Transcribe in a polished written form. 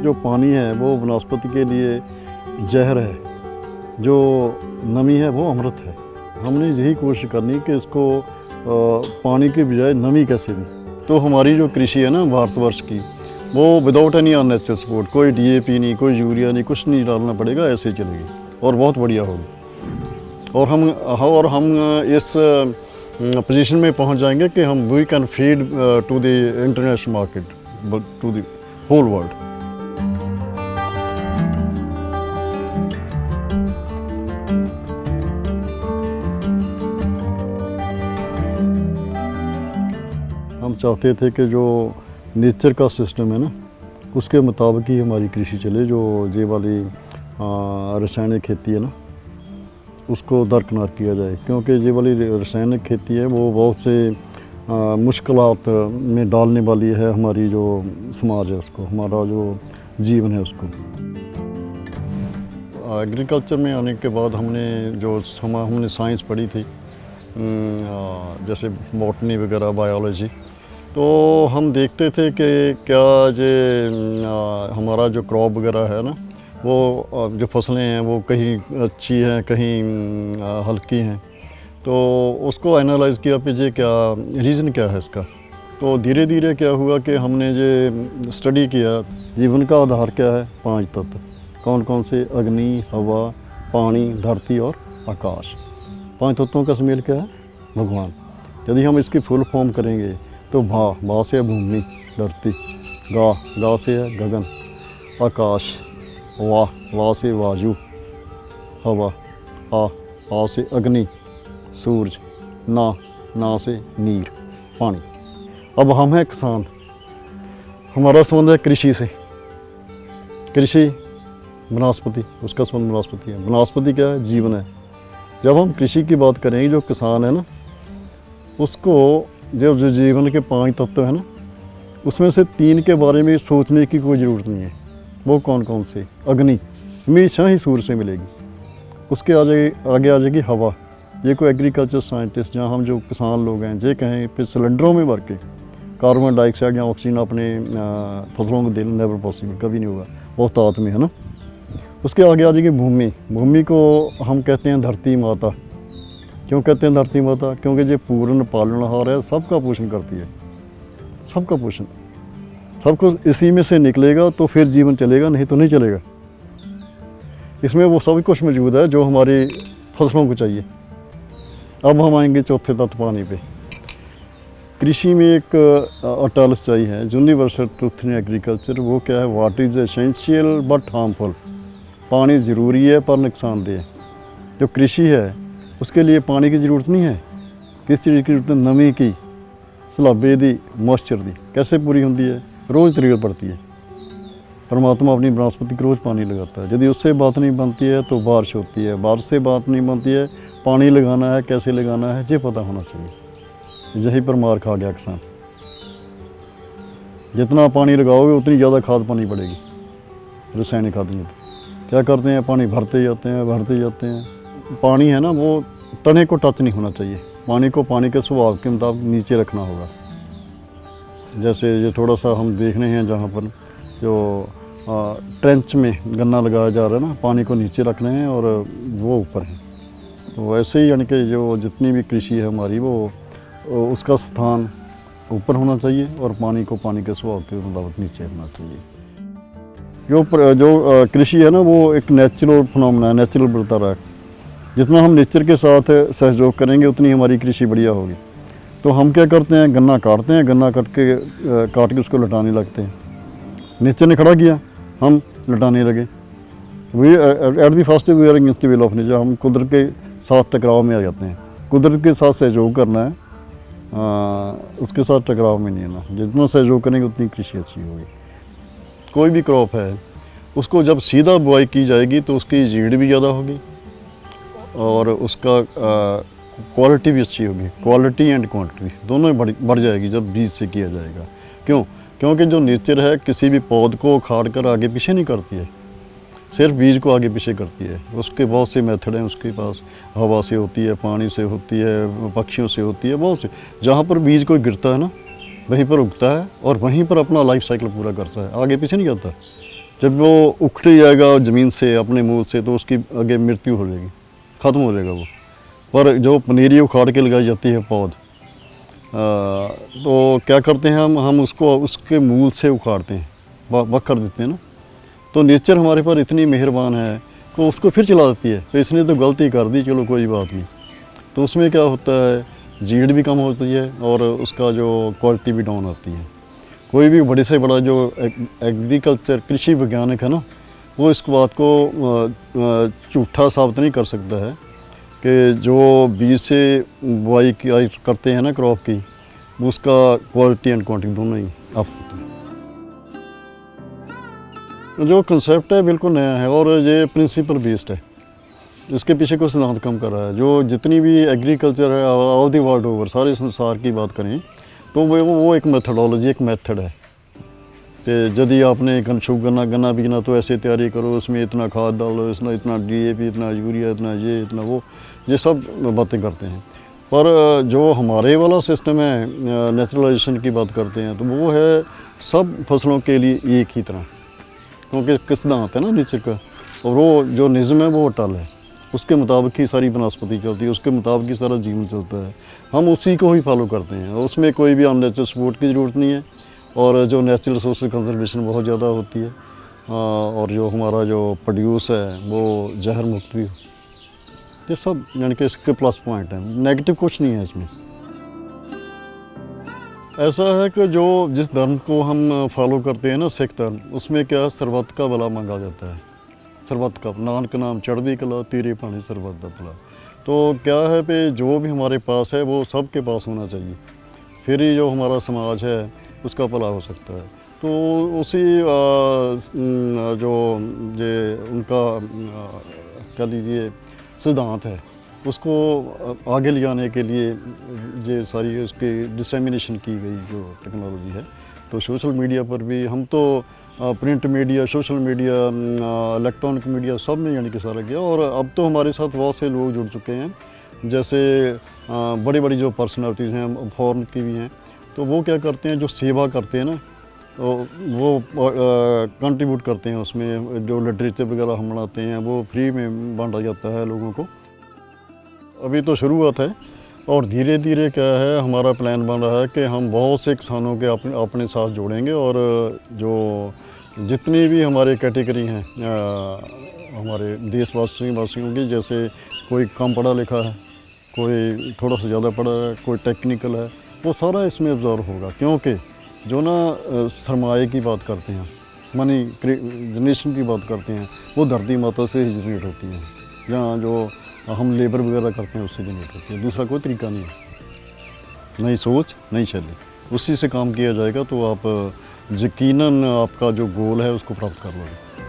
जो पानी है वो वनस्पति के लिए जहर है, जो नमी है वो अमृत है। हमने यही कोशिश करनी कि इसको पानी के बजाय नमी कैसे दी। तो हमारी जो कृषि है ना भारतवर्ष की, वो विदाउट एनी अननेचुरल सपोर्ट, कोई DAP नहीं, कोई यूरिया नहीं, कुछ नहीं डालना पड़ेगा, ऐसे ही चलेगी और बहुत बढ़िया होगी। और हम इस पोजीशन में पहुंच जाएंगे कि हम we can feed to the international market, to the whole world. हम चाहते थे कि जो नेचर का सिस्टम है ना, उसके मुताबिक ही हमारी कृषि चले। जो ये वाली रासायनिक खेती है ना, उसको दरकिनार किया जाए, क्योंकि ये वाली रासायनिक खेती है वो बहुत से मुश्किलात में डालने वाली है हमारी जो समाज है उसको, हमारा जो जीवन है उसको। एग्रीकल्चर में आने के बाद हमने साइंस पढ़ी थी, जैसे बॉटनी वगैरह, बायोलॉजी। तो हम देखते थे कि क्या हमारा जो क्रॉप वगैरह है ना, वो जो फसलें हैं वो कहीं अच्छी हैं, कहीं हल्की हैं। तो उसको एनालाइज़ किया कि ये क्या रीज़न क्या है इसका। तो धीरे धीरे क्या हुआ कि हमने ये स्टडी किया, जीवन का आधार क्या है, 5 तत्व। कौन कौन से? अग्नि, हवा, पानी, धरती और आकाश। 5 तत्वों का सुमेल क्या है? भगवान। यदि हम इसकी फुल फॉर्म करेंगे तो भा से है भूमि, धरती। गा से है गगन, आकाश। वा से वायु, हवा। आ से अग्नि, सूरज। ना से नीर, पानी। अब हम हैं किसान, हमारा संबंध है कृषि से। कृषि वनस्पति, उसका संबंध वनस्पति है। वनस्पति क्या है? जीवन है। जब हम कृषि की बात करेंगे, जो किसान है ना, उसको जो जीवन के 5 तत्व है ना, उसमें से 3 के बारे में सोचने की कोई ज़रूरत नहीं है। वो कौन कौन से? अग्नि हमेशा ही सूर्य से मिलेगी। उसके आगे आ जाएगी हवा। ये कोई एग्रीकल्चर साइंटिस्ट, जहाँ हम जो किसान लोग हैं, ये कहें फिर सिलेंडरों में भर के कार्बन डाइऑक्साइड या ऑक्सीजन अपने फसलों को देना, नेवर पॉसिबल, कभी नहीं होगा, बहुत ताकत में है ना। उसके आगे आ जाएगी भूमि। भूमि को हम कहते हैं धरती माता। क्यों कहते हैं धरती माता? क्योंकि ये पूर्ण पालनहार है, सबका पोषण करती है, सबका पोषण। सबको इसी में से निकलेगा तो फिर जीवन चलेगा, नहीं तो नहीं चलेगा। इसमें वो सब कुछ मौजूद है जो हमारी फसलों को चाहिए। अब हम आएंगे चौथे तत्व, पानी पे। कृषि में एक अटल सच्चाई है, यूनिवर्सल ट्रुथ इन एग्रीकल्चर। वो क्या है? What is essential but harmful. पानी ज़रूरी है पर नुकसानदेह है। जो कृषि है उसके लिए पानी की ज़रूरत नहीं है। किस चीज़ की ज़रूरत है? नमी की, सलाबे दी, मॉइस्चर दी। कैसे पूरी होती है? रोज़ ज़रूरत पड़ती है। परमात्मा अपनी वनस्पति को रोज़ पानी लगाता है। यदि उससे बात नहीं बनती है तो बारिश होती है, बारिश से बात नहीं बनती है, पानी लगाना है, कैसे लगाना है, ये पता होना चाहिए। यहीं पर मार खा गया किसान। जितना पानी लगाओगे उतनी ज़्यादा खाद पानी पड़ेगी, रासायनिक खाद नहीं। क्या करते हैं? पानी भरते जाते हैं। पानी है ना, वो तने को टच नहीं होना चाहिए। पानी को पानी के स्वभाव के मुताबिक नीचे रखना होगा। जैसे ये थोड़ा सा हम देख रहे हैं जहाँ पर जो ट्रेंच में गन्ना लगाया जा रहा है ना, पानी को नीचे रखना है और वो ऊपर है। तो वैसे ही यानी कि जो जितनी भी कृषि है हमारी, वो उसका स्थान ऊपर होना चाहिए और पानी को पानी के स्वभाव के मुताबिक नीचे रखना चाहिए। जो कृषि है ना, वो एक नेचुरल फिनोमेना है, नेचुरल बढ़ता रहा है। जितना हम नेचर के साथ सहयोग करेंगे उतनी हमारी कृषि बढ़िया होगी। तो हम क्या करते हैं? गन्ना काटते हैं, गन्ना काट के उसको लटाने लगते हैं। नेचर ने खड़ा किया, हम लटाने लगे। We ate the first we are against the will of nature. हम कुदरत के साथ टकराव में आ जाते हैं। कुदरत के साथ सहयोग करना है, उसके साथ टकराव में नहीं आना। जितना सहयोग करेंगे उतनी कृषि अच्छी होगी। कोई भी क्रॉप है, उसको जब सीधा बुआई की जाएगी तो उसकी यील्ड भी ज़्यादा होगी और उसका क्वालिटी भी अच्छी होगी। क्वालिटी एंड क्वांटिटी दोनों बढ़ जाएगी जब बीज से किया जाएगा। क्यों? क्योंकि जो नेचर है किसी भी पौध को उखाड़ कर आगे पीछे नहीं करती है, सिर्फ बीज को आगे पीछे करती है। उसके बहुत से मेथड हैं उसके पास। हवा से होती है, पानी से होती है, पक्षियों से होती है, बहुत से। जहाँ पर बीज कोई गिरता है ना, वहीं पर उगता है और वहीं पर अपना लाइफ साइकिल पूरा करता है, आगे पीछे नहीं जाता। जब वो उखड़ जाएगा ज़मीन से अपने मूल से, तो उसकी आगे मृत्यु हो जाएगी, ख़त्म हो जाएगा वो। पर जो पनीरी उखाड़ के लगाई जाती है पौध, तो क्या करते हैं हम उसको उसके मूल से उखाड़ते हैं, बखर देते हैं ना। तो नेचर हमारे पर इतनी मेहरबान है तो उसको फिर चला देती है। तो इसने तो गलती कर दी, चलो कोई बात नहीं। तो उसमें क्या होता है, जीड भी कम होती है और उसका जो क्वालिटी भी डाउन आती है। कोई भी बड़े से बड़ा जो एग्रीकल्चर कृषि वैज्ञानिक है ना, वो इस बात को झूठा साबित नहीं कर सकता है कि जो बीज से बुआई करते हैं ना क्रॉप की, उसका क्वालिटी एंड क्वांटिटी दोनों ही अप होता है। जो कंसेप्ट है बिल्कुल नया है और ये प्रिंसिपल बेस्ड है। इसके पीछे कोई सिद्धांत कम कर रहा है। जो जितनी भी एग्रीकल्चर है ऑल दी वर्ल्ड ओवर, सारे संसार की बात करें तो वो एक मेथडोलॉजी, एक मेथड है कि यदि आपने गन्ना बीजना तो ऐसे तैयारी करो, उसमें इतना खाद डालो, इसमें इतना DAP, इतना यूरिया, इतना ये, इतना वो, ये सब बातें करते हैं। पर जो हमारे वाला सिस्टम है, नेचुरलाइजेशन की बात करते हैं, तो वो है सब फसलों के लिए एक ही तरह, क्योंकि सिद्धांत है ना नेचर का, और वो जो निज़म है वो अटल है। उसके मुताबिक ही सारी वनस्पति चलती है, उसके मुताबिक ही सारा जीवन चलता है। हम उसी को ही फॉलो करते हैं, उसमें कोई भी अननेचुरल सपोर्ट की ज़रूरत नहीं है। और जो नेचुरल रिसोर्स कंजर्वेशन बहुत ज़्यादा होती है, और जो हमारा जो प्रोड्यूस है वो जहर मुक्त भी हो। ये सब यानी कि इसके प्लस पॉइंट हैं, नेगेटिव कुछ नहीं है इसमें। ऐसा है कि जो जिस धर्म को हम फॉलो करते हैं ना, सिख धर्म, उसमें क्या सरबत का भला मांगा जाता है। सरबत का, नानक नाम चढ़दी कला, तेरे पानी सरबत का भला। तो क्या है पे जो भी हमारे पास है वो सबके पास होना चाहिए, फिर ही जो हमारा समाज है उसका भला हो सकता है। तो उसी जो ये उनका कह लीजिए सिद्धांत है, उसको आगे ले जाने के लिए ये सारी उसकी डिसेमिनेशन की गई जो टेक्नोलॉजी है। तो सोशल मीडिया पर भी हम तो print media, social media, electronic media सब में यानी कि सारा गया। और अब तो हमारे साथ बहुत से लोग जुड़ चुके हैं, जैसे बड़ी बड़ी जो पर्सनालिटीज़ हैं, फॉरेन की भी हैं, तो वो क्या करते हैं, जो सेवा करते हैं ना, तो वो कंट्रीब्यूट करते हैं उसमें। जो लिटरेचर वगैरह हम बनाते हैं वो फ्री में बांटा जाता है लोगों को। अभी तो शुरुआत है और धीरे धीरे क्या है, हमारा प्लान बन रहा है कि हम बहुत से किसानों के अपने साथ जोड़ेंगे। और जो जितनी भी हमारे कैटेगरी हैं हमारे वासियों की, जैसे कोई कम पढ़ा लिखा है, कोई थोड़ा सा ज़्यादा पढ़ा है, कोई टेक्निकल है, वो सारा इसमें ऑब्जर्व होगा। क्योंकि जो ना सरमाए की बात करते हैं, मनी जनरेशन की बात करते हैं, वो धरती माता से ही जनरेट होती है। जहाँ जो हम लेबर वगैरह करते हैं उससे जनरेट होती है, दूसरा कोई तरीका नहीं है। नई सोच, नई शैली, उसी से काम किया जाएगा तो आप यकीनन आपका जो गोल है उसको प्राप्त कर लोगे।